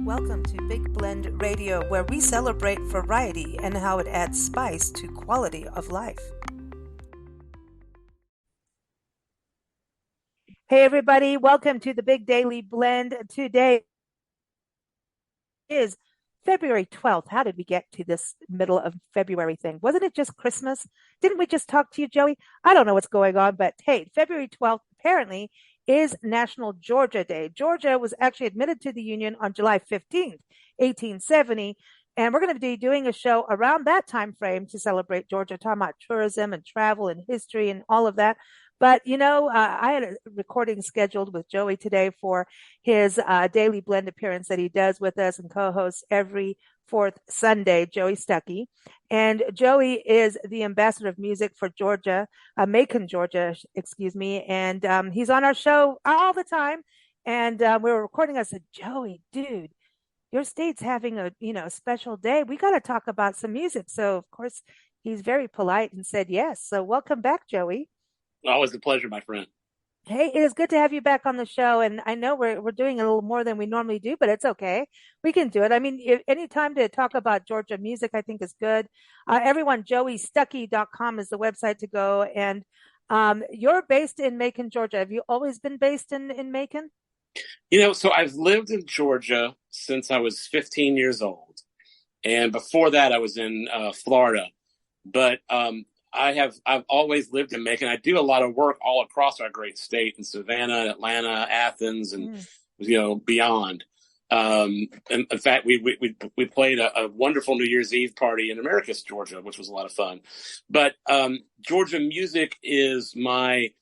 Welcome to Big Blend Radio, where we celebrate variety and how it adds spice to quality of life. Hey, everybody. Welcome to the Big Daily Blend. Today is February 12th. How did we get to this middle of February thing? Wasn't it just Christmas? Didn't we just talk to you, Joey? I don't know what's going on, but hey, February 12th apparently is National Georgia Day. Georgia was actually admitted to the Union on July 15th, 1870. And we're going to be doing a show around that time frame to celebrate Georgia, talking about tourism and travel and history and all of that. But, I had a recording scheduled with Joey today for his Daily Blend appearance that he does with us and co-hosts every fourth Sunday, Joey Stuckey. And Joey is the ambassador of music for Georgia, Macon, Georgia, excuse me. And he's on our show all the time. And we were recording. I said, Joey, dude, your state's having a special day. We got to talk about some music. So, of course, he's very polite and said yes. So welcome back, Joey. Always a pleasure, my friend. Hey, it is good to have you back on the show. And I know we're doing a little more than we normally do, but it's okay. We can do it. I mean, any time to talk about Georgia music, I think is good. Everyone, joeystuckey.com is the website to go. And you're based in Macon, Georgia. Have you always been based in Macon? So I've lived in Georgia since I was 15 years old. And before that, I was in Florida. But I've always lived in Macon. I do a lot of work all across our great state in Savannah, Atlanta, Athens, and beyond. And in fact, we played a wonderful New Year's Eve party in Americus, Georgia, which was a lot of fun. But Georgia music is my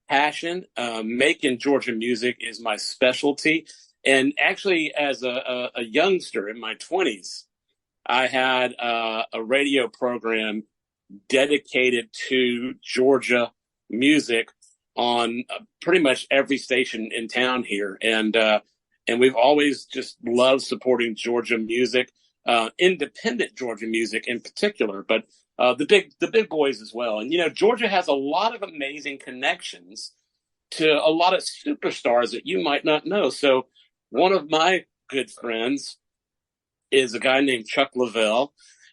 passion. Macon Georgia music is my specialty. And actually, as a youngster in my 20s, I had a radio program dedicated to Georgia music on pretty much every station in town here. And we've always just loved supporting Georgia music, independent Georgia music in particular, but the big boys as well. And, Georgia has a lot of amazing connections to a lot of superstars that you might not know. So one of my good friends is a guy named Chuck Leavell.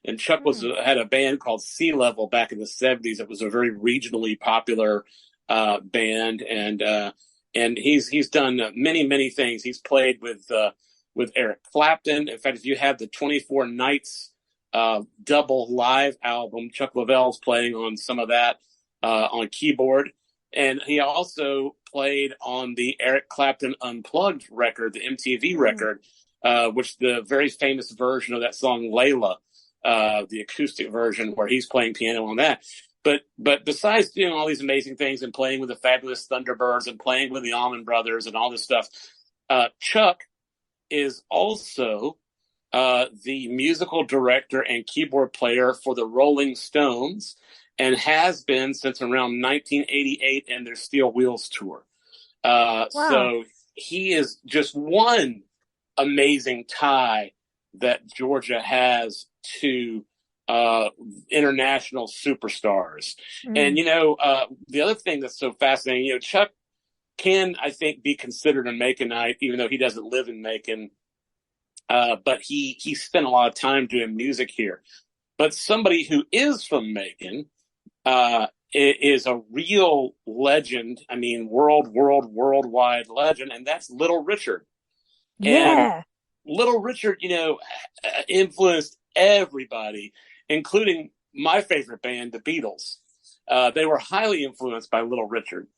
And Chuck had a band called Sea Level back in the 70s. It was a very regionally popular band, and he's done many things. He's played with Eric Clapton. In fact, if you have the 24 Nights double live album, Chuck Leavell's playing on some of that on keyboard, and he also played on the Eric Clapton Unplugged record, the MTV record, which the very famous version of that song Layla. The acoustic version where he's playing piano on that. But besides doing all these amazing things and playing with the Fabulous Thunderbirds and playing with the Allman Brothers and all this stuff, Chuck is also the musical director and keyboard player for the Rolling Stones and has been since around 1988 and their Steel Wheels tour. Wow. So he is just one amazing tie that Georgia has to international superstars. And, the other thing that's so fascinating, Chuck can, I think, be considered a Maconite, even though he doesn't live in Macon. But he spent a lot of time doing music here. But somebody who is from Macon is a real legend. I mean, worldwide legend. And that's Little Richard. Yeah. And Little Richard, influenced everybody, including my favorite band, the Beatles. They were highly influenced by Little Richard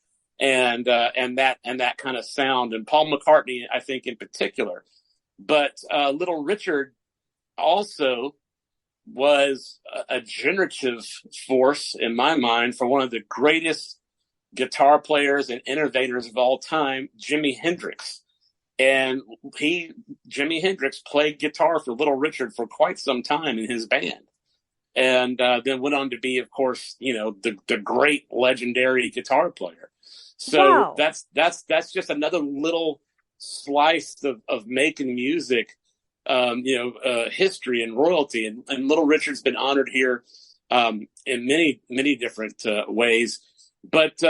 and that kind of sound, and Paul McCartney, I think, in particular. But Little Richard also was a generative force in my mind for one of the greatest guitar players and innovators of all time, Jimi Hendrix. And Jimi Hendrix played guitar for Little Richard for quite some time in his band. And then went on to be, of course, the great legendary guitar player. So wow. that's just another little slice of Macon music, history and royalty. And Little Richard's been honored here in many different ways. But,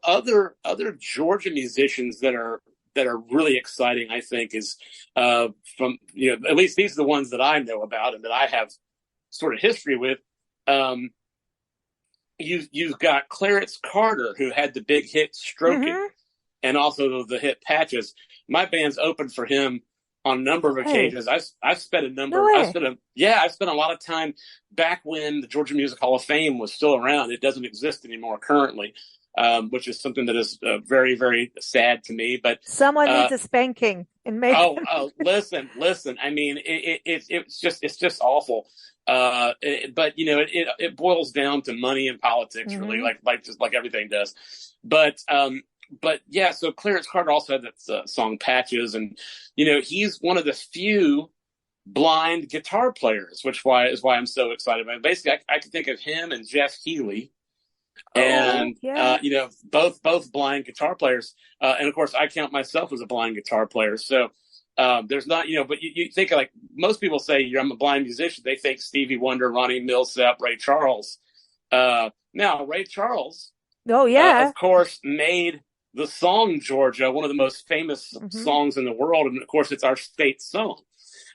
other Georgia musicians that that are really exciting, I think, is from, at least these are the ones that I know about and that I have sort of history with. You've got Clarence Carter, who had the big hit "Stroking," and also the hit "Patches." My band's opened for him on a number of occasions. I've spent a number. I spent a lot of time back when the Georgia Music Hall of Fame was still around. It doesn't exist anymore currently, which is something that is very, very sad to me. But someone needs a spanking in Macon. Listen. I mean, it's just awful. But it boils down to money and politics, really, like everything does. But yeah, so Clarence Carter also had that song "Patches," and he's one of the few blind guitar players, which is why I'm so excited about it. Basically, I can think of him and Jeff Healey, and both blind guitar players, and of course I count myself as a blind guitar player. So there's not, but you think, like most people say, I'm a blind musician. They think Stevie Wonder, Ronnie Milsap, Ray Charles. Now Ray Charles, of course, made the song "Georgia" one of the most famous songs in the world, and of course it's our state song.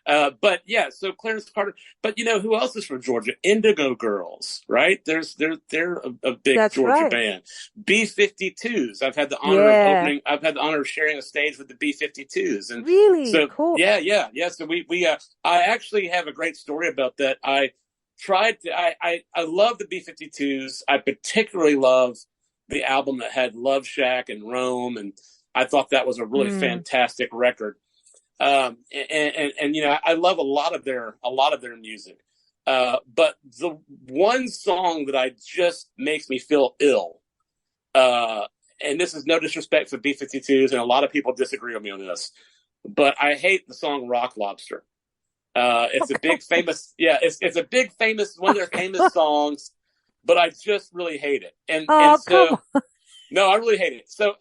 But yeah, so Clarence Carter. But who else is from Georgia? Indigo Girls, right? They're a big Georgia band. B-52s. I've had the honor of opening. I've had the honor of sharing a stage with the B-52s, and really cool. Yeah. So I actually have a great story about that. I love the B-52s. I particularly love the album that had Love Shack and Rome, and I thought that was a really fantastic record. And I love a lot of their music. But the one song that just makes me feel ill, and this is no disrespect for B-52s, and a lot of people disagree with me on this, but I hate the song "Rock Lobster." It's a big famous, it's a big famous, one of their famous songs, but I just really hate it. And so, no, I really hate it. So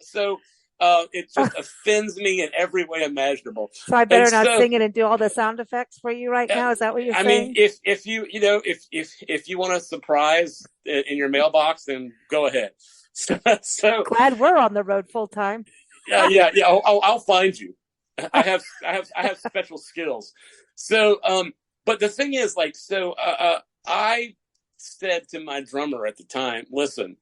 it just offends me in every way imaginable. So I better not sing it and do all the sound effects for you right now. Is that what you're saying? I mean, if you want a surprise in your mailbox, then go ahead. So glad we're on the road full time. Yeah. I'll find you. I have special skills. So, but the thing is, I said to my drummer at the time, listen,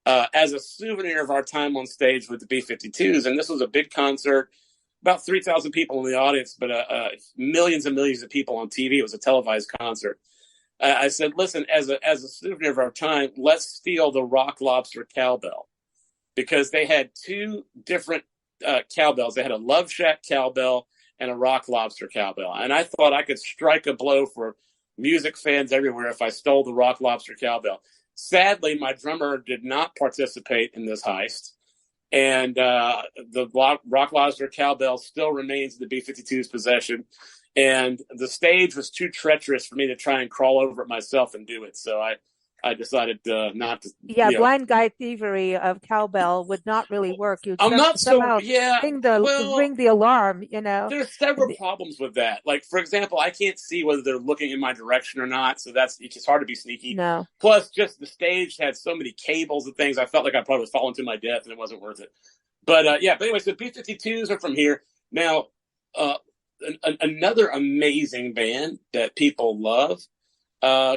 as a souvenir of our time on stage with the B-52s, and this was a big concert, about 3,000 people in the audience, but millions and millions of people on TV. It was a televised concert. I said, listen, as a souvenir of our time, let's steal the Rock Lobster cowbell, because they had two different cowbells. They had a Love Shack cowbell and a Rock Lobster cowbell. And I thought I could strike a blow for music fans everywhere if I stole the Rock Lobster cowbell. Sadly, my drummer did not participate in this heist. And the Rock Lobster cowbell still remains in the B-52's possession. And the stage was too treacherous for me to try and crawl over it myself and do it. So I decided not to. Yeah, blind guy thievery of cowbell would not really work. I'm not so. Yeah, ring the alarm. There's several problems with that. Like, for example, I can't see whether they're looking in my direction or not, so it's hard to be sneaky. No. Plus, just the stage had so many cables and things. I felt like I probably was falling to my death, and it wasn't worth it. But But anyway, so B-52s are from here now. Another amazing band that people love,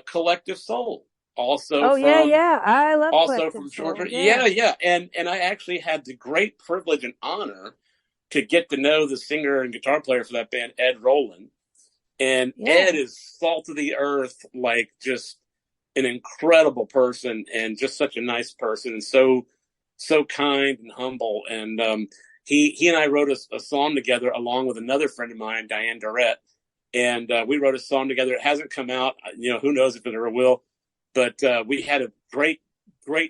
Collective Soul. Also, I love also Collective from Georgia. Soul. Yeah. And I actually had the great privilege and honor to get to know the singer and guitar player for that band, Ed Rowland. And Ed is salt of the earth, like just an incredible person, and just such a nice person, and so kind and humble. And he and I wrote a song together along with another friend of mine, Diane Durrett. And we wrote a song together. It hasn't come out. Who knows if it ever will. But we had a great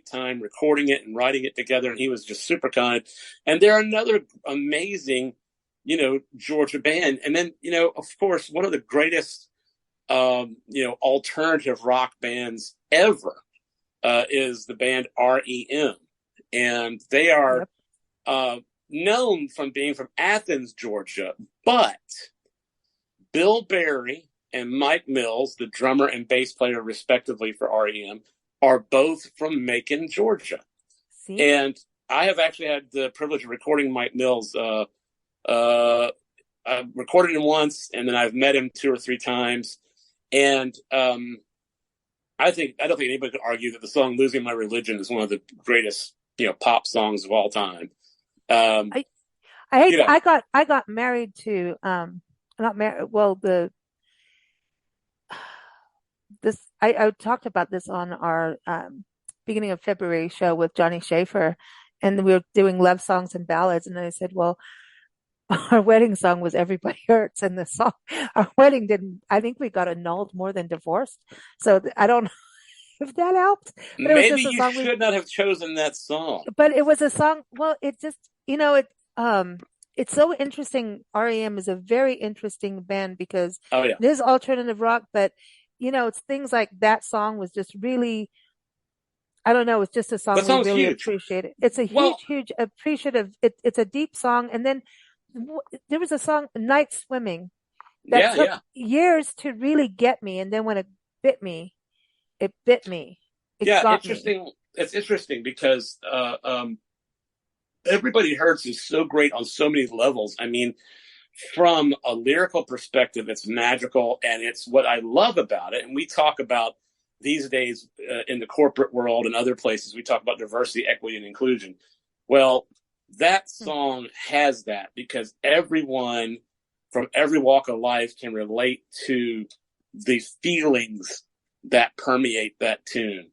time recording it and writing it together, and he was just super kind. And they're another amazing, Georgia band. And then, of course, one of the greatest, alternative rock bands ever is the band REM. And they are known from being from Athens, Georgia. But Bill Berry and Mike Mills, the drummer and bass player, respectively, for REM, are both from Macon, Georgia. See? And I have actually had the privilege of recording Mike Mills I've recorded him once, and then I've met him 2 or 3 times. And I don't think anybody could argue that the song "Losing My Religion" is one of the greatest, pop songs of all time. I hate. I got married to not married. Well, I talked about this on our beginning of February show with Johnny Schaefer, and we were doing love songs and ballads, and I said, well, our wedding song was "Everybody Hurts," and the song our wedding didn't. I think we got annulled more than divorced. So I don't know if that helped. But maybe you should not have chosen that song. But it was a song. Well, it just it's so interesting. REM is a very interesting band because it is alternative rock, but it's things like that song was just really. I don't know. It's just a song we really appreciated. It's a huge appreciative. It's a deep song, and then there was a song, "Night Swimming," that took years to really get me, and then when it bit me, it bit me. Interesting. Me. It's interesting because "Everybody Hurts" is so great on so many levels. I mean, from a lyrical perspective, it's magical, and it's what I love about it. And we talk about these days in the corporate world and other places, we talk about diversity, equity, and inclusion. Well, that song has that because everyone from every walk of life can relate to the feelings that permeate that tune.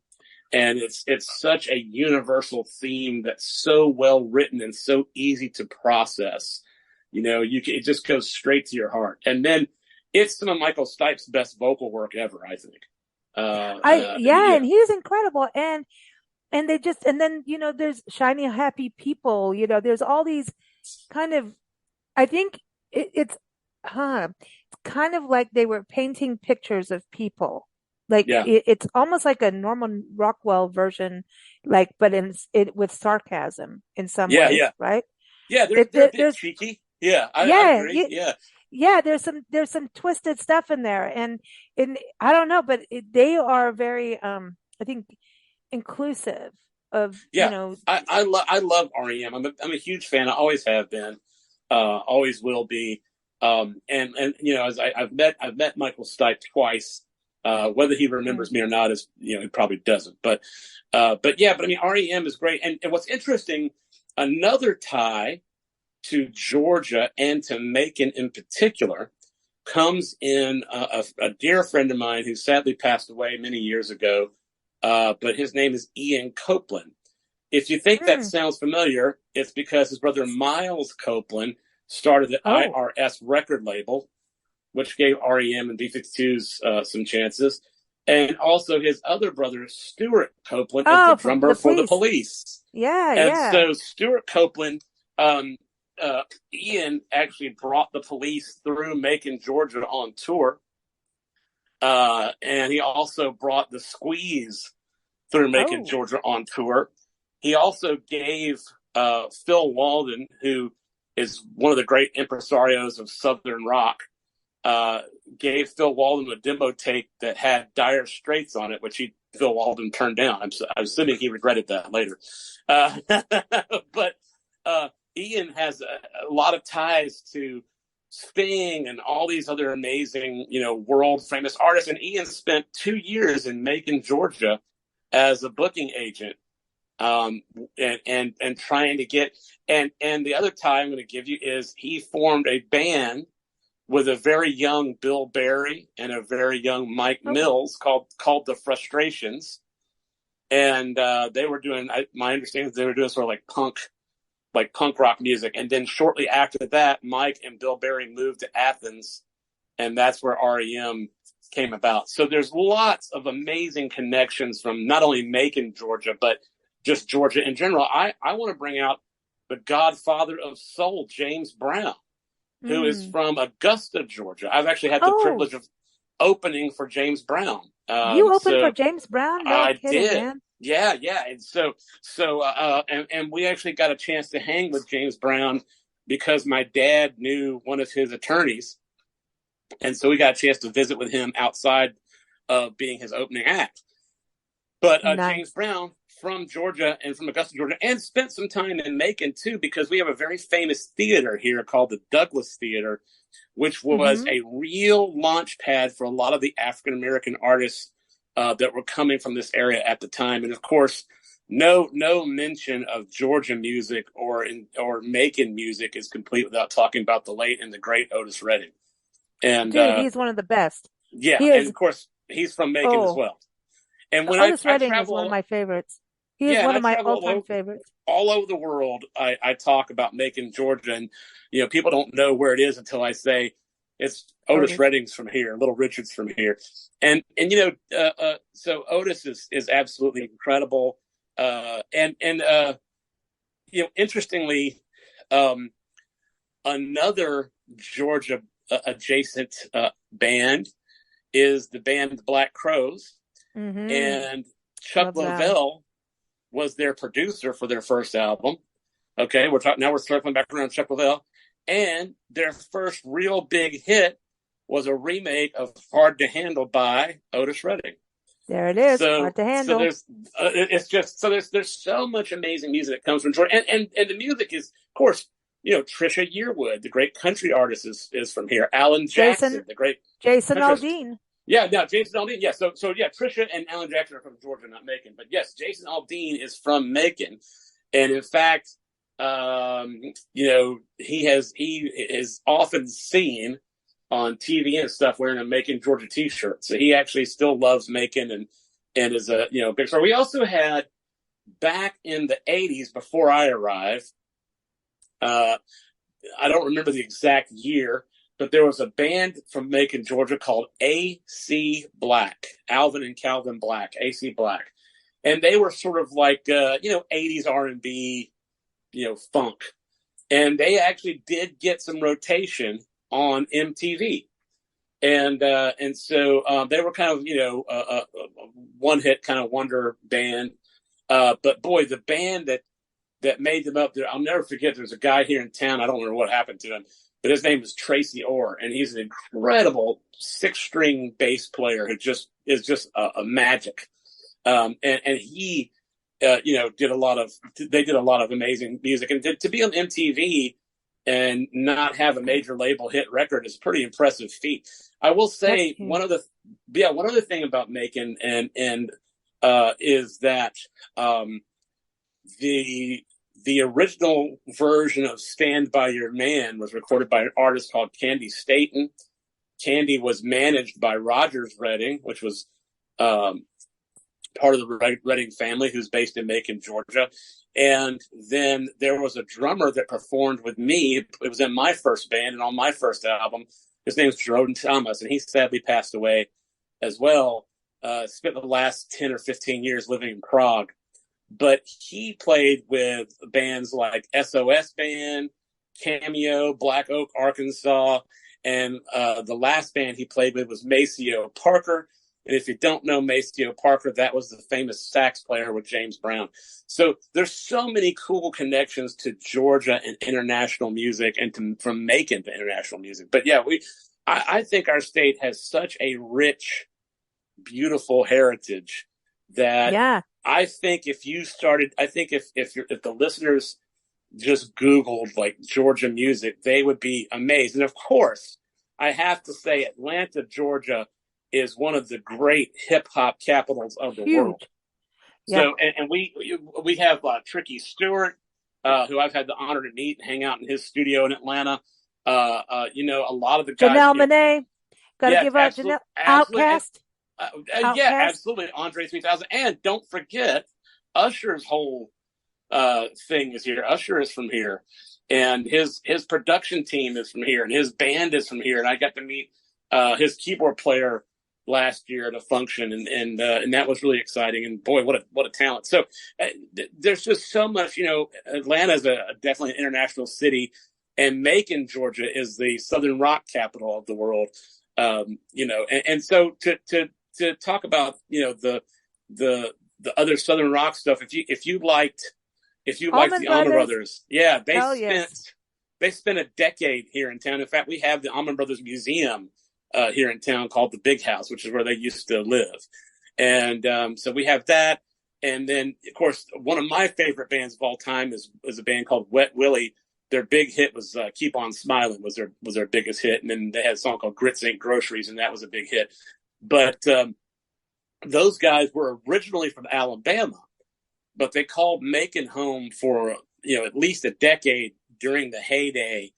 And it's such a universal theme that's so well written and so easy to process. It just goes straight to your heart. And then it's some of Michael Stipe's best vocal work ever, I think. And he's incredible. And then, there's "Shiny Happy People," there's all these kind of, I think it's kind of like they were painting pictures of people. It's almost like a Norman Rockwell version, but with sarcasm in some ways, right? Yeah, they're a bit cheeky. Yeah, I agree. Yeah, there's some twisted stuff in there, and I don't know, but they are very, I think, inclusive of, I love REM. I'm a huge fan. I always have been, always will be. As I've met Michael Stipe twice. Whether he remembers me or not is, he probably doesn't. But I mean, REM is great. And what's interesting, another tie to Georgia and to Macon in particular comes in a dear friend of mine who sadly passed away many years ago. But his name is Ian Copeland. If you think that sounds familiar, it's because his brother Miles Copeland started the IRS record label, which gave REM and B-52s some chances. And also his other brother, Stuart Copeland, is the drummer for the Police. So Stuart Copeland, Ian actually brought the Police through Macon, Georgia on tour. And he also brought the Squeeze through Macon, Georgia on tour. He also gave Phil Walden, who is one of the great impresarios of Southern rock, gave Phil Walden a demo tape that had Dire Straits on it, which Phil Walden turned down. I'm assuming he regretted that later. But Ian has a lot of ties to Sting and all these other amazing, world famous artists. And Ian spent 2 years in Macon, Georgia, as a booking agent, and trying to get. And the other tie I'm going to give you is he formed a band with a very young Bill Berry and a very young Mike Mills called the Frustrations. And they were doing, my understanding is they were doing sort of like punk rock music. And then shortly after that, Mike and Bill Berry moved to Athens, and that's where REM came about. So there's lots of amazing connections from not only Macon, Georgia, but just Georgia in general. I want to bring out the godfather of soul, James Brown, who is from Augusta, Georgia. I've actually had the privilege of opening for James Brown. You opened for James Brown? No I kidding, did. Man. Yeah. And and we actually got a chance to hang with James Brown because my dad knew one of his attorneys. And so we got a chance to visit with him outside of being his opening act. But James Nice. Brown from Georgia and from Augusta, Georgia, and spent some time in Macon too, because we have a very famous theater here called the Douglas Theater, which was Mm-hmm. a real launch pad for a lot of the African American artists that were coming from this area at the time. And of course, no mention of Georgia music or Macon music is complete without talking about the late and the great Otis Redding. And Dude, he's one of the best. yeah, He and is. of course he's from Macon as Oh, well. And when Otis I Redding is one of travel, my favorites. He is yeah, and one I of my travel all-time favorites. all over the world, I talk about Macon, Georgia, and people don't know where it is until I say it's Otis Otis. Redding's from here, Little Richard's from here, and so Otis is absolutely incredible, interestingly, another Georgia adjacent band is the band the Black Crowes, Mm-hmm. and Chuck Love them. Lovell was their producer for their first album. Okay, we're circling back around Chuck Lovell, and their first real big hit was a remake of "Hard to Handle" by Otis Redding. There it is. Hard to handle. There's so much amazing music that comes from Georgia, and the music is, of course, Trisha Yearwood, the great country artist, is from here. Alan Jackson, the great Jason country artist. Aldean. Yeah, no, Jason Aldean. Yeah, so yeah, Trisha and Alan Jackson are from Georgia, not Macon. But yes, Jason Aldean is from Macon, and in fact, he is often seen on TV and stuff wearing a Macon, Georgia T-shirt. So he actually still loves Macon and is a big star. We also had, back in the '80s, before I arrived, I don't remember the exact year, but there was a band from Macon, Georgia called A.C. Black, Alvin and Calvin Black, A.C. Black. And they were sort of like, 80s R&B, funk. And they actually did get some rotation on MTV. And so they were kind of, a one-hit kind of wonder band. But boy, the band that made them up there, I'll never forget, there's a guy here in town, I don't remember what happened to him, but his name is Tracy Orr, and he's an incredible 6-string bass player who is just a magic. And he, did a lot of amazing music, and to be on MTV and not have a major label hit record is a pretty impressive feat. I will say one other thing about Macon and is that the original version of "Stand by Your Man" was recorded by an artist called Candy Staton. Candy was managed by Rogers Redding, which was part of the Redding family, who's based in Macon, Georgia. And then there was a drummer that performed with me. It was in my first band and on my first album. His name is Jordan Thomas, and he sadly passed away as well. Spent the last 10 or 15 years living in Prague. But he played with bands like SOS Band, Cameo, Black Oak, Arkansas, and the last band he played with was Maceo Parker. And if you don't know Maceo Parker, that was the famous sax player with James Brown. So there's so many cool connections to Georgia and international music, and from Macon to international music. But yeah, I think our state has such a rich, beautiful heritage that I think if the listeners just Googled like Georgia music, they would be amazed. And of course, I have to say Atlanta, Georgia is one of the great hip hop capitals of the world. So, and we have Tricky Stewart, who I've had the honor to meet and hang out in his studio in Atlanta. A lot of the guys. Janelle Monáe. Gotta give out Janelle. Outkast. Yeah, absolutely. Andre 3000. And don't forget, Usher's whole thing is here. Usher is from here. And his production team is from here. And his band is from here. And I got to meet his keyboard player last year at a function, and that was really exciting. And boy, what a talent! So there's just so much. Atlanta is definitely an international city, and Macon, Georgia, is the Southern rock capital of the world. And so to talk about the other Southern rock stuff, if you liked the Allman Brothers, yeah, they spent a decade here in town. In fact, we have the Allman Brothers Museum here in town called the Big House, which is where they used to live. And so we have that. And then, of course, one of my favorite bands of all time is a band called Wet Willie. Their big hit was "Keep On Smiling" was their biggest hit, and then they had a song called "Grits Ain't Groceries," and that was a big hit. But those guys were originally from Alabama, but they called Macon home for at least a decade during the heyday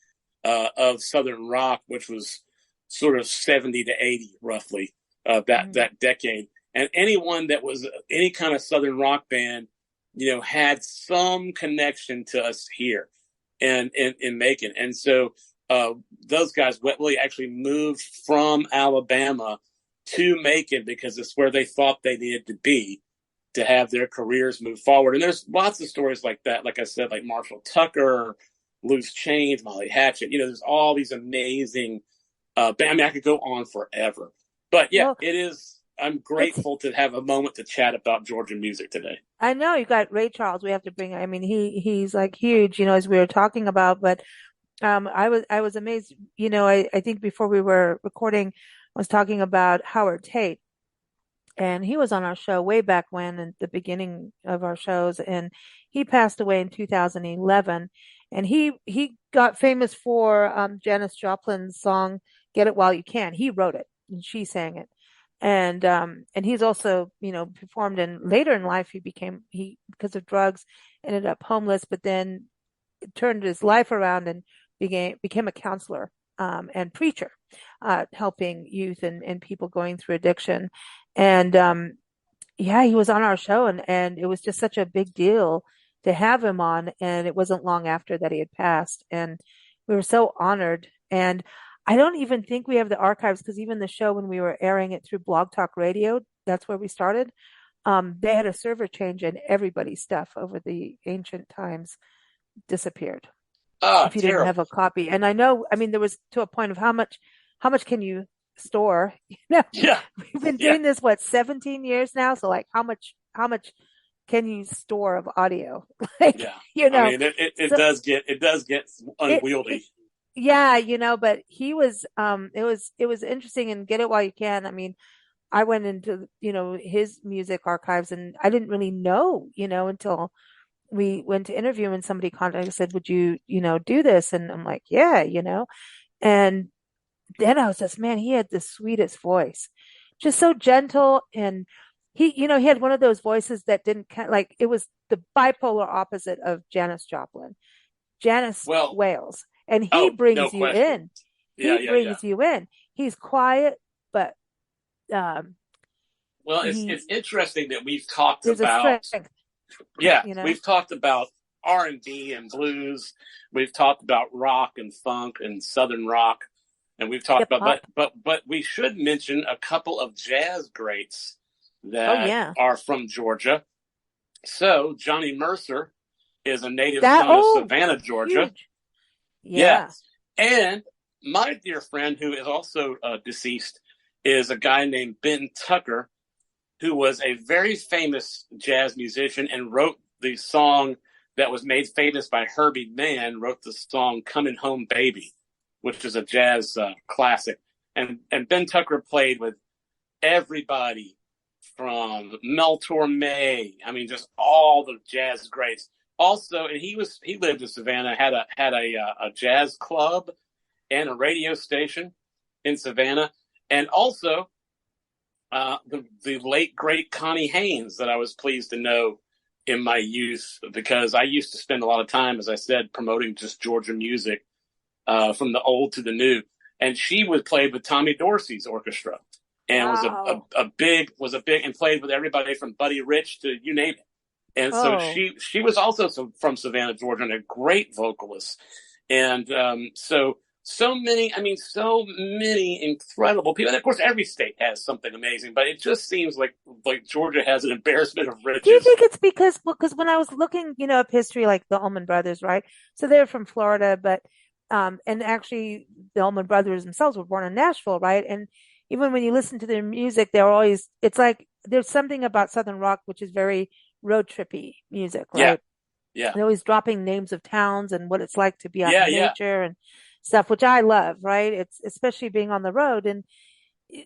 of Southern rock, which was sort of 70 to 80 roughly that decade. And anyone that was any kind of Southern rock band, had some connection to us here and in Macon. And so those guys, Wet Willie, actually moved from Alabama to Macon because it's where they thought they needed to be to have their careers move forward. And there's lots of stories like that. Like I said, like Marshall Tucker, Loose Change, Molly Hatchet. There's all these amazing I could go on forever. But yeah, it is. I'm grateful to have a moment to chat about Georgia music today. I know you got Ray Charles. We have to bring. I mean, he's like huge, as we were talking about. But I was amazed. I think before we were recording, I was talking about Howard Tate, and he was on our show way back when, at the beginning of our shows, and he passed away in 2011. And he got famous for Janis Joplin's song "Get It While You Can." He wrote it, and she sang it. And he's also, performed later in life, he because of drugs ended up homeless, but then turned his life around and became a counselor, and preacher, helping youth and people going through addiction. And, he was on our show and it was just such a big deal to have him on. And it wasn't long after that he had passed, and we were so honored. And I don't even think we have the archives, because even the show, when we were airing it through Blog Talk Radio, that's where we started. They had a server change and everybody's stuff over the ancient times disappeared. If you didn't have a copy. And I know, there was to a point of how much can you store? Yeah. We've been doing this, 17 years now. So like how much can you store of audio? It does get unwieldy. But he was, it was interesting. And Get It While You Can. I went into, his music archives, and I didn't really know, until we went to interview him, and somebody contacted and said, would you, do this? And I'm like, yeah, and then I was just, man, he had the sweetest voice, just so gentle. And he had one of those voices that didn't it was the bipolar opposite of Janis Joplin. Janis wails. And he brings you in. He brings you in. He's quiet, but it's interesting that we've talked about we've talked about R&B and blues. We've talked about rock and funk and Southern rock, and we've talked about but we should mention a couple of jazz greats that are from Georgia. So Johnny Mercer is a native son of Savannah, Georgia. Huge. Yes. And my dear friend, who is also deceased, is a guy named Ben Tucker, who was a very famous jazz musician and wrote the song that was made famous by Herbie Mann, wrote the song Coming Home Baby, which is a jazz classic. And Ben Tucker played with everybody from Mel Torme. Just all the jazz greats. Also, and he lived in Savannah, had a jazz club and a radio station in Savannah, and also the late great Connie Haynes, that I was pleased to know in my youth, because I used to spend a lot of time, as I said, promoting just Georgia music from the old to the new, and she would play with Tommy Dorsey's orchestra, and was a big and played with everybody from Buddy Rich to you name it. And so she was also from Savannah, Georgia, and a great vocalist. And so many incredible people. And of course, every state has something amazing, but it just seems like Georgia has an embarrassment of riches. Do you think it's because when I was looking, up history, like the Allman Brothers, right? So they're from Florida, but and actually the Allman Brothers themselves were born in Nashville, right? And even when you listen to their music, it's like there's something about Southern rock which is very road trippy music, right? Yeah. They're always dropping names of towns and what it's like to be out in nature and stuff, which I love, right? It's especially being on the road. And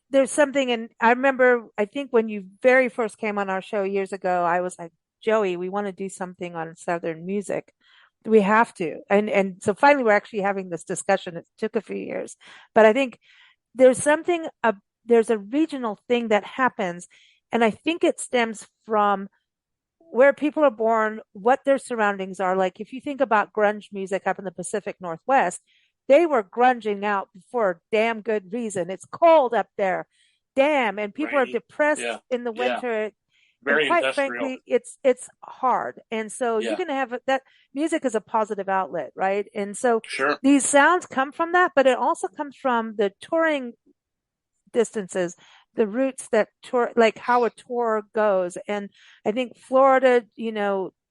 there's something, and I remember, I think when you very first came on our show years ago, I was like, Joey, we want to do something on Southern music. We have to. And so finally we're actually having this discussion. It took a few years, but I think there's something, there's a regional thing that happens. And I think it stems from where people are born, what their surroundings are. Like if you think about grunge music up in the Pacific Northwest, they were grunging out for a damn good reason. It's cold up there. Damn. And people are Rainy. depressed Yeah. in the Yeah. winter. And Very quite industrial. frankly, it's hard. And so you Yeah. can have that music is a positive outlet, right? And so Sure. these sounds come from that, but it also comes from the touring distances, the routes that tour, like how a tour goes. And I think Florida,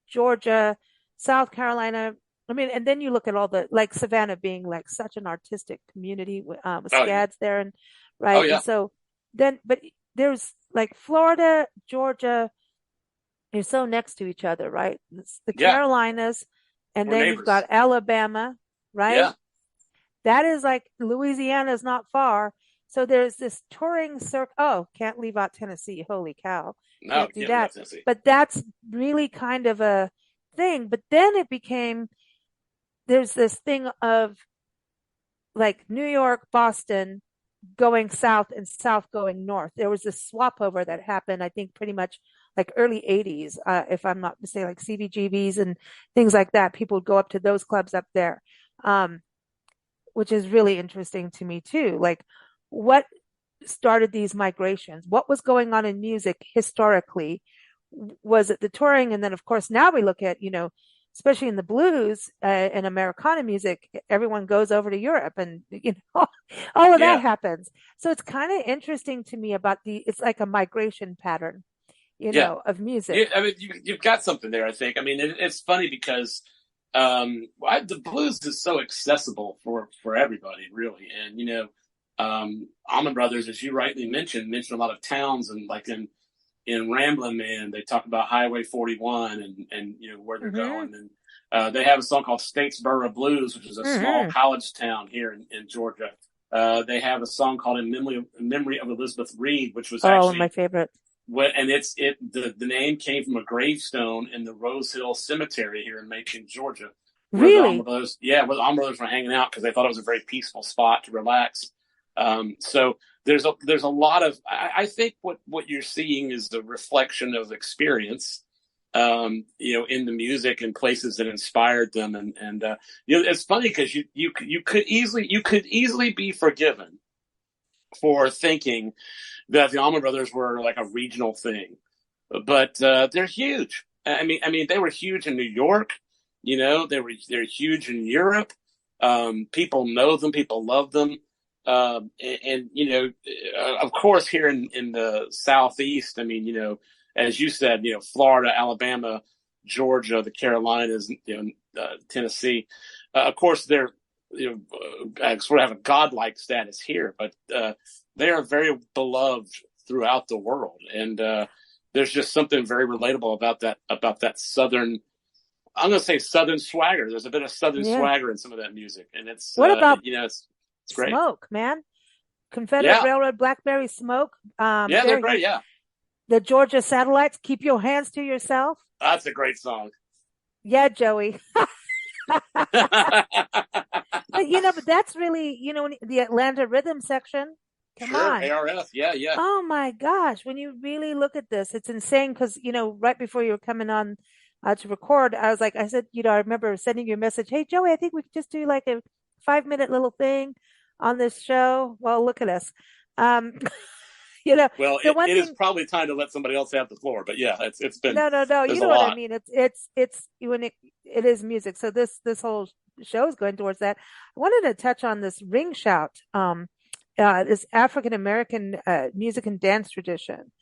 Georgia, South Carolina. I mean, and then you look at all the, like Savannah being like such an artistic community with Oh, SCADs there, and oh right. yeah. And so then, but there's like Florida, Georgia, you're so next to each other, right? It's the Yeah. Carolinas, and We're then you've got neighbors. Alabama, right? Yeah. That is like Louisiana is not far. So there's this touring circuit. Oh, can't leave out Tennessee. Holy cow. No, Can't do can't leave that. out Tennessee. But that's really kind of a thing. But then it became, there's this thing of like New York, Boston going south and south going north. There was this swap over that happened, I think, pretty much like early 80s, if I'm not mistaken, like CBGBs and things like that. People would go up to those clubs up there, which is really interesting to me too. Like, what started these migrations? What was going on in music historically? Was it the touring? And then, of course, now we look at, especially in the blues and Americana music, everyone goes over to Europe and, all of that Yeah. happens. So it's kind of interesting to me about it's like a migration pattern, Yeah. of music. Yeah. I mean, you've got something there, I think. I mean, it's funny because the blues is so accessible for everybody, really. And, Allman Brothers, as you rightly mentioned a lot of towns, and like in Ramblin' Man, they talk about Highway 41 and where they're going. And they have a song called Statesboro Blues, which is a small college town here in Georgia. They have a song called In Memory of Elizabeth Reed, which was actually my favorite. and the name came from a gravestone in the Rose Hill Cemetery here in Macon, Georgia, where the Allman Brothers, where the Allman Brothers were hanging out because they thought it was a very peaceful spot to relax. So there's a lot of, I think what you're seeing is the reflection of experience, in the music and places that inspired them. And it's funny because you could easily be forgiven for thinking that the Allman Brothers were like a regional thing, but they're huge. I mean, they were huge in New York. They're huge in Europe. People know them. People love them. Of course, here in the Southeast, I mean, as you said, Florida, Alabama, Georgia, the Carolinas, Tennessee. Of course, they're sort of have a godlike status here, but they are very beloved throughout the world, and there's just something very relatable about that Southern. I'm going to say Southern swagger. There's a bit of Southern swagger in some of that music, and it's what about it's great. Smoke, man? Confederate Railroad, Blackberry Smoke. They're great. Yeah. The Georgia Satellites, Keep Your Hands to Yourself. That's a great song. Yeah, Joey. But that's really, the Atlanta Rhythm section. Come on. ARF. Yeah. Oh my gosh. When you really look at this, it's insane because, right before you were coming on to record, I said, I remember sending you a message. Hey, Joey, I think we could just do like a 5-minute little thing on this show. Well, look at us. Well, it is probably time to let somebody else have the floor, but yeah, it's been no. You know what I mean? It's when it is music. So this whole show is going towards that. I wanted to touch on this ring shout, this African American music and dance tradition.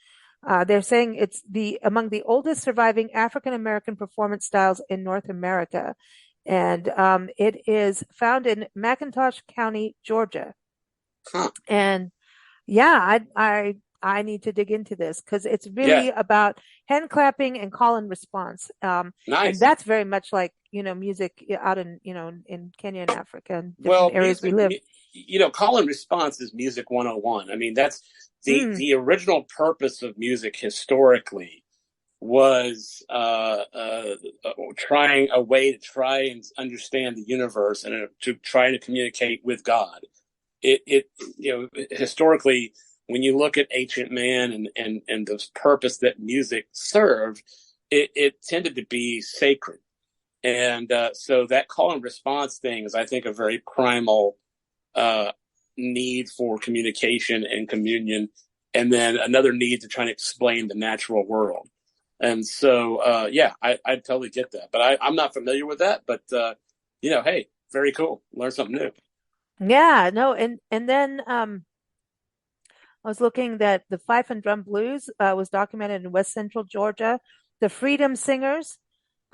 They're saying it's among the oldest surviving African American performance styles in North America. And it is found in McIntosh County, Georgia. Huh. And yeah, I need to dig into this because it's really about hand clapping and call and response. Nice. And that's very much like, music out in, in Kenya and Africa and different areas we live. call and response is music 101. I mean, that's the original purpose of music historically was trying a way to try and understand the universe and to try to communicate with God. Historically, when you look at ancient man and the purpose that music served, it tended to be sacred. And so that call and response thing is, I think, a very primal need for communication and communion, and then another need to try to explain the natural world. And so, I totally get that. But I'm not familiar with that. But, hey, very cool. Learn something new. Yeah, no. And then I was looking that the Fife and Drum Blues was documented in West Central Georgia. The Freedom Singers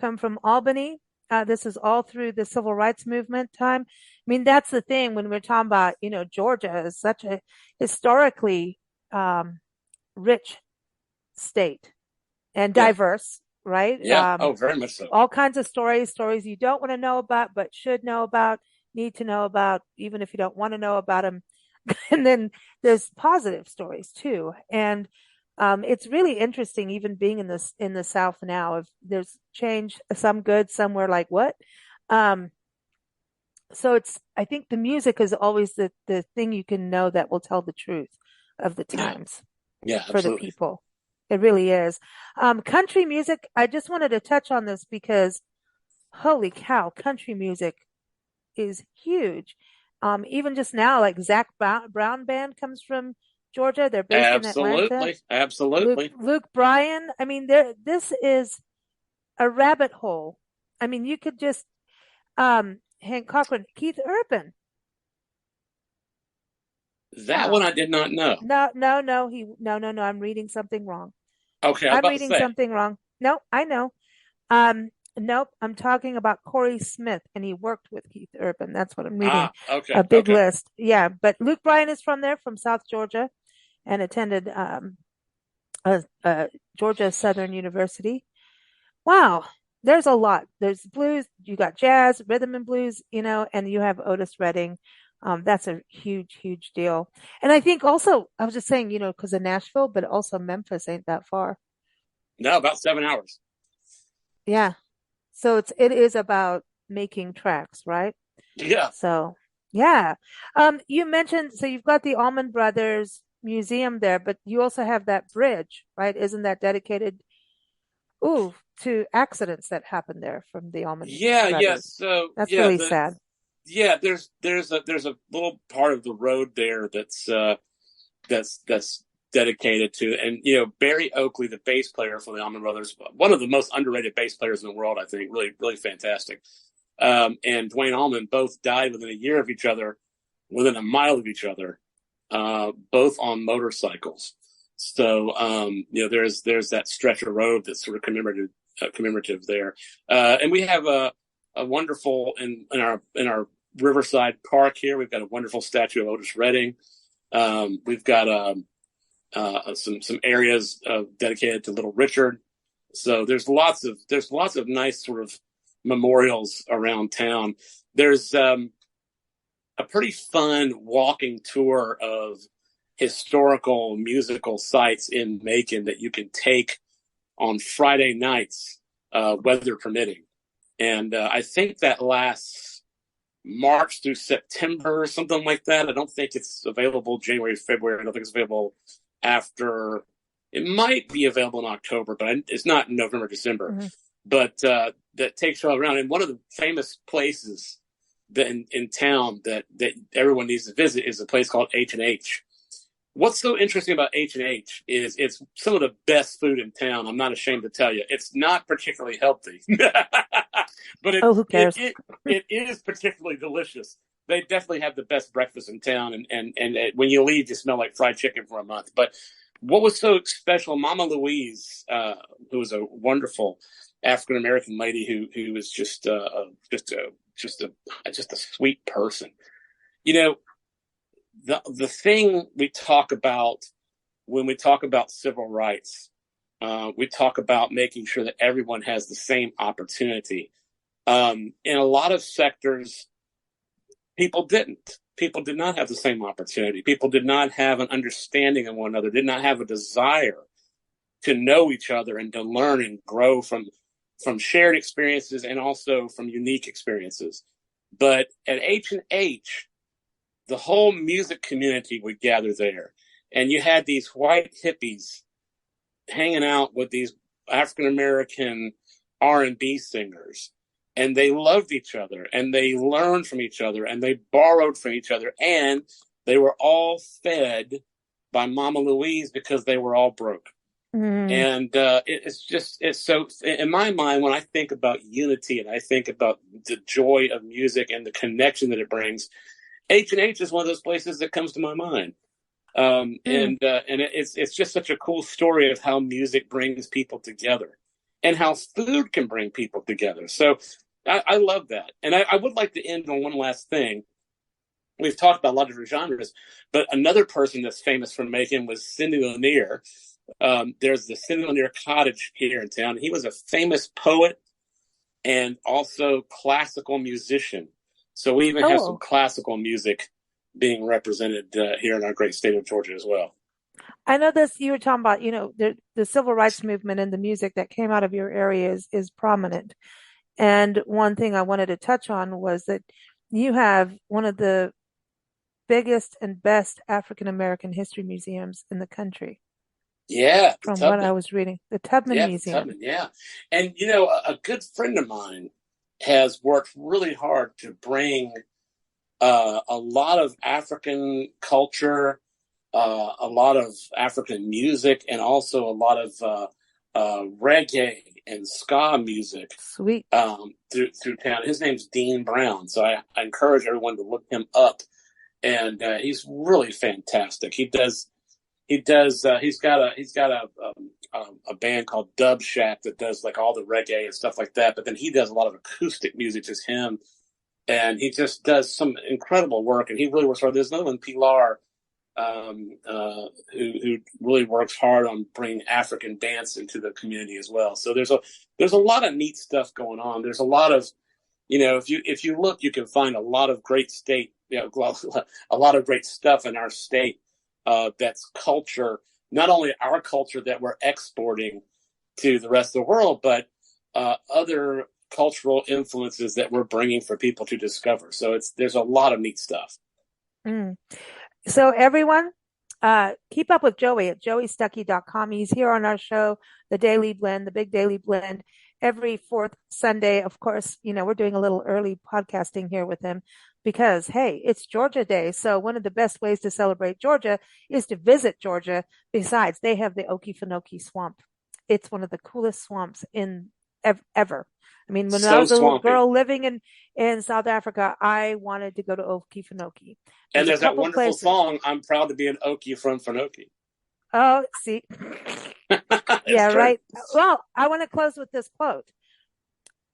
come from Albany. This is all through the civil rights movement time. I mean, that's the thing when we're talking about, Georgia is such a historically rich state and diverse, right? Yeah. Very much so. All kinds of stories you don't want to know about, but should know about, need to know about, even if you don't want to know about them. And then there's positive stories too. And it's really interesting, even being in the South now. If there's change, some good, somewhere like what. So I think the music is always the thing you can know that will tell the truth of the times. Yeah, for the people. It really is. Country music, I just wanted to touch on this because holy cow, country music is huge. Even just now, like Zach Brown Band comes from Georgia. They're based in Atlanta. Absolutely. Luke Bryan. I mean, this is a rabbit hole. I mean, you could just, Hank Cochran, Keith Urban. That one I did not know. No. I'm reading something wrong. Okay, I'm reading something wrong. No, I know. Nope. I'm talking about Corey Smith, and he worked with Keith Urban. That's what I'm reading. Okay. A big list. Yeah, but Luke Bryan is from there, from South Georgia, and attended Georgia Southern University. Wow, there's a lot. There's blues. You got jazz, rhythm and blues, and you have Otis Redding. That's a huge, huge deal. And I think also, I was just saying, because of Nashville, but also Memphis ain't that far. No, about 7 hours. Yeah. So it is about making tracks, right? Yeah. So, yeah. You mentioned, so you've got the Allman Brothers Museum there, but you also have that bridge, right? Isn't that dedicated, to accidents that happened there from the Allman Brothers? Yeah. So that's really sad. Yeah, there's a little part of the road there that's dedicated to, and Barry Oakley, the bass player for the Allman Brothers, one of the most underrated bass players in the world, I think, really, really fantastic. And Dwayne Allman both died within a year of each other, within a mile of each other, both on motorcycles. So there's that stretch of road that's sort of commemorative there, and we have a wonderful in our Riverside Park here. We've got a wonderful statue of Otis Redding. We've got some areas dedicated to Little Richard. So there's lots of nice sort of memorials around town. There's a pretty fun walking tour of historical musical sites in Macon that you can take on Friday nights, weather permitting. And I think that lasts March through September or something like that. I don't think it's available January, February. I don't think it's available after. It might be available in October, but it's not in November, December. Mm-hmm. But that takes you all around. And one of the famous places that in town that everyone needs to visit is a place called H&H. What's so interesting about H&H is it's some of the best food in town. I'm not ashamed to tell you. It's not particularly healthy, but who cares? It is particularly delicious. They definitely have the best breakfast in town, and when you leave, you smell like fried chicken for a month. But what was so special, Mama Louise, who was a wonderful African American lady who was just a sweet person, The thing we talk about when we talk about civil rights, we talk about making sure that everyone has the same opportunity. In a lot of sectors, people didn't. people did not have the same opportunity. People did not have an understanding of one another, did not have a desire to know each other and to learn and grow from shared experiences and also from unique experiences. But at H&H, the whole music community would gather there. And you had these white hippies hanging out with these African-American R&B singers. And they loved each other, and they learned from each other, and they borrowed from each other. And they were all fed by Mama Louise because they were all broke. And it's so, in my mind, when I think about unity and I think about the joy of music and the connection that it brings, H&H is one of those places that comes to my mind. And it's just such a cool story of how music brings people together and how food can bring people together. So I love that. And I would like to end on one last thing. We've talked about a lot of different genres, but another person that's famous for Macon was Sidney Lanier. There's the Sidney Lanier Cottage here in town. He was a famous poet and also classical musician. So we even have some classical music being represented here in our great state of Georgia as well. I know this, you were talking about, the civil rights movement and the music that came out of your area is prominent. And one thing I wanted to touch on was that you have one of the biggest and best African-American history museums in the country. Yeah. From what I was reading, the Tubman Museum. Tubman, yeah. And, a good friend of mine has worked really hard to bring a lot of African culture, a lot of African music, and also a lot of reggae and ska music. Sweet. Through town. His name's Dean Brown, so I encourage everyone to look him up. And he's really fantastic. He's got a band called Dub Shack that does like all the reggae and stuff like that. But then he does a lot of acoustic music, just him. And he just does some incredible work. And he really works hard. There's another one, Pilar, who really works hard on bringing African dance into the community as well. So there's a lot of neat stuff going on. There's a lot of, if you look, you can find a lot of great a lot of great stuff in our state. That's culture, not only our culture that we're exporting to the rest of the world, but other cultural influences that we're bringing for people to discover. So there's a lot of neat stuff. So everyone, keep up with Joey at joeystuckey.com. He's here on our show, The Daily Blend, the Big Daily Blend, every fourth Sunday. Of course, we're doing a little early podcasting here with him because, hey, it's Georgia Day. So one of the best ways to celebrate Georgia is to visit Georgia. Besides, they have the Okefenokee Swamp. It's one of the coolest swamps in ever. I mean, when I was a little girl living in South Africa, I wanted to go to Okefenokee. And there's that wonderful song, "I'm Proud to Be an Okie from Fenoke." Oh, see. Yeah, true. Right. Well, I want to close with this quote.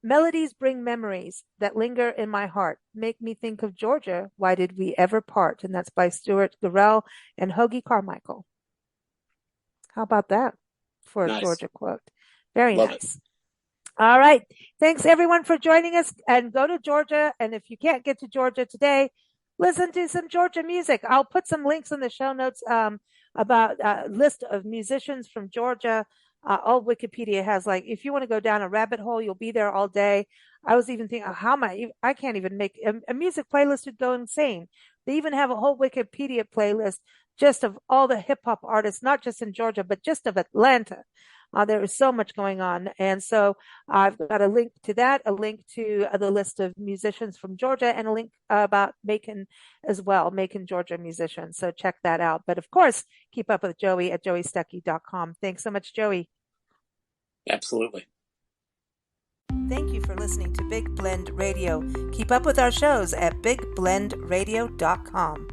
Melodies bring memories that linger in my heart, make me think of Georgia. Why did we ever part? And that's by Stuart, Gorrell, and Hoagy Carmichael. How about that for a Georgia quote? Very Love nice. It. All right. Thanks everyone for joining us, and go to Georgia. And if you can't get to Georgia today, listen to some Georgia music. I'll put some links in the show notes about a list of musicians from Georgia. All Wikipedia has, like, if you want to go down a rabbit hole, you'll be there all day. I was even thinking, I can't even make a music playlist would go insane. They even have a whole Wikipedia playlist just of all the hip hop artists, not just in Georgia, but just of Atlanta. There is so much going on. And so I've got a link to that, a link to the list of musicians from Georgia, and a link about Macon as well, Macon, Georgia musicians. So check that out. But of course, keep up with Joey at joeystuckey.com. Thanks so much, Joey. Absolutely. Thank you for listening to Big Blend Radio. Keep up with our shows at bigblendradio.com.